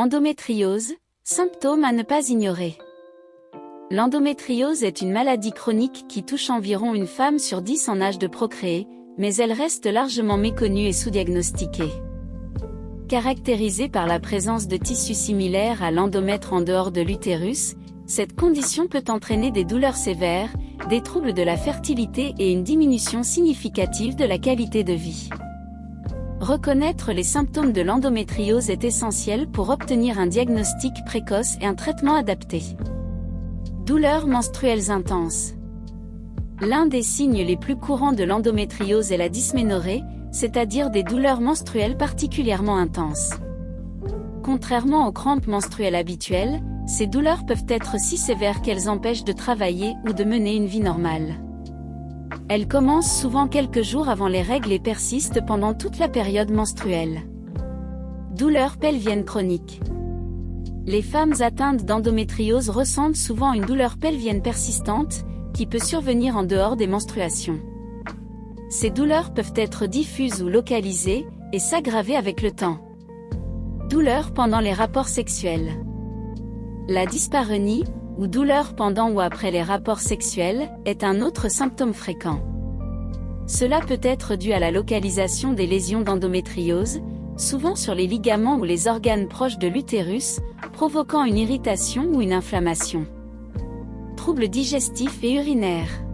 Endométriose, symptômes à ne pas ignorer. L'endométriose est une maladie chronique qui touche environ une femme sur 10 en âge de procréer, mais elle reste largement méconnue et sous-diagnostiquée. Caractérisée par la présence de tissus similaires à l'endomètre en dehors de l'utérus, cette condition peut entraîner des douleurs sévères, des troubles de la fertilité et une diminution significative de la qualité de vie. Reconnaître les symptômes de l'endométriose est essentiel pour obtenir un diagnostic précoce et un traitement adapté. Douleurs menstruelles intenses. L'un des signes les plus courants de l'endométriose est la dysménorrhée, c'est-à-dire des douleurs menstruelles particulièrement intenses. Contrairement aux crampes menstruelles habituelles, ces douleurs peuvent être si sévères qu'elles empêchent de travailler ou de mener une vie normale. Elles commencent souvent quelques jours avant les règles et persistent pendant toute la période menstruelle. Douleurs pelviennes chroniques. Les femmes atteintes d'endométriose ressentent souvent une douleur pelvienne persistante, qui peut survenir en dehors des menstruations. Ces douleurs peuvent être diffuses ou localisées, et s'aggraver avec le temps. Douleurs pendant les rapports sexuels. La dyspareunie, ou douleur pendant ou après les rapports sexuels, est un autre symptôme fréquent. Cela peut être dû à la localisation des lésions d'endométriose, souvent sur les ligaments ou les organes proches de l'utérus, provoquant une irritation ou une inflammation. Troubles digestifs et urinaires.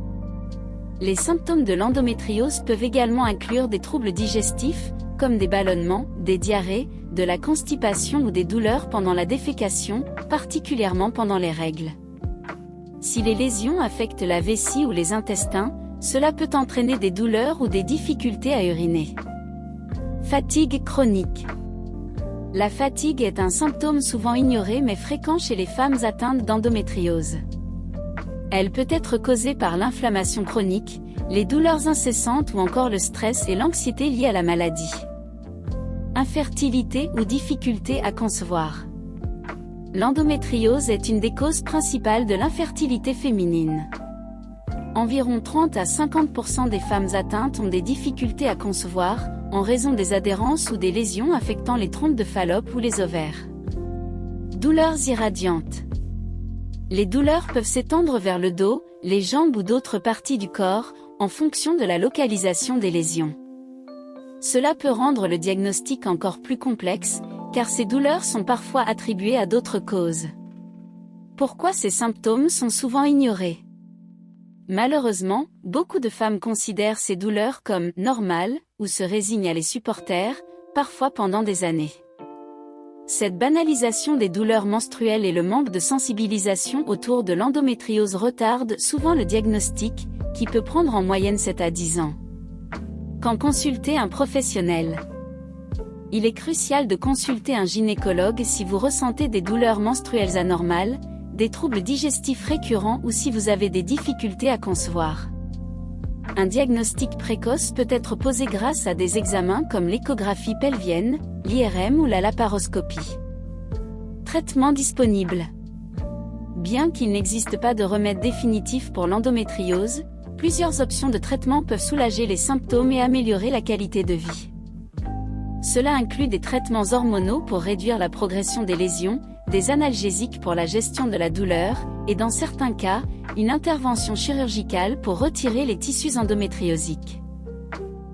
Les symptômes de l'endométriose peuvent également inclure des troubles digestifs, comme des ballonnements, des diarrhées, de la constipation ou des douleurs pendant la défécation, particulièrement pendant les règles. Si les lésions affectent la vessie ou les intestins, cela peut entraîner des douleurs ou des difficultés à uriner. Fatigue chronique. La fatigue est un symptôme souvent ignoré mais fréquent chez les femmes atteintes d'endométriose. Elle peut être causée par l'inflammation chronique, les douleurs incessantes ou encore le stress et l'anxiété liés à la maladie. Infertilité ou difficulté à concevoir. L'endométriose est une des causes principales de l'infertilité féminine. Environ 30 à 50% des femmes atteintes ont des difficultés à concevoir, en raison des adhérences ou des lésions affectant les trompes de Fallope ou les ovaires. Douleurs irradiantes. Les douleurs peuvent s'étendre vers le dos, les jambes ou d'autres parties du corps, en fonction de la localisation des lésions. Cela peut rendre le diagnostic encore plus complexe, car ces douleurs sont parfois attribuées à d'autres causes. Pourquoi ces symptômes sont souvent ignorés? Malheureusement, beaucoup de femmes considèrent ces douleurs comme « normales » ou se résignent à les supporter, parfois pendant des années. Cette banalisation des douleurs menstruelles et le manque de sensibilisation autour de l'endométriose retardent souvent le diagnostic, qui peut prendre en moyenne 7 à 10 ans. Quand consulter un professionnel? Il est crucial de consulter un gynécologue si vous ressentez des douleurs menstruelles anormales, des troubles digestifs récurrents ou si vous avez des difficultés à concevoir. Un diagnostic précoce peut être posé grâce à des examens comme l'échographie pelvienne, l'IRM ou la laparoscopie. Traitement disponible. Bien qu'il n'existe pas de remède définitif pour l'endométriose, plusieurs options de traitement peuvent soulager les symptômes et améliorer la qualité de vie. Cela inclut des traitements hormonaux pour réduire la progression des lésions, des analgésiques pour la gestion de la douleur, et dans certains cas, une intervention chirurgicale pour retirer les tissus endométriosiques.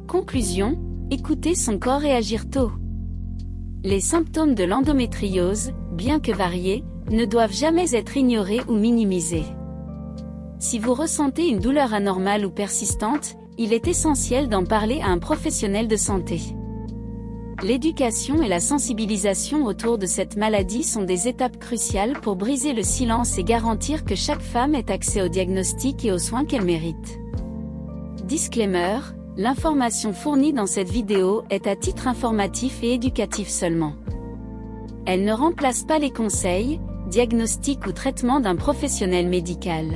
Conclusion, écouter son corps et agir tôt. Les symptômes de l'endométriose, bien que variés, ne doivent jamais être ignorés ou minimisés. Si vous ressentez une douleur anormale ou persistante, il est essentiel d'en parler à un professionnel de santé. L'éducation et la sensibilisation autour de cette maladie sont des étapes cruciales pour briser le silence et garantir que chaque femme ait accès au diagnostic et aux soins qu'elle mérite. Disclaimer, l'information fournie dans cette vidéo est à titre informatif et éducatif seulement. Elle ne remplace pas les conseils, diagnostics ou traitements d'un professionnel médical.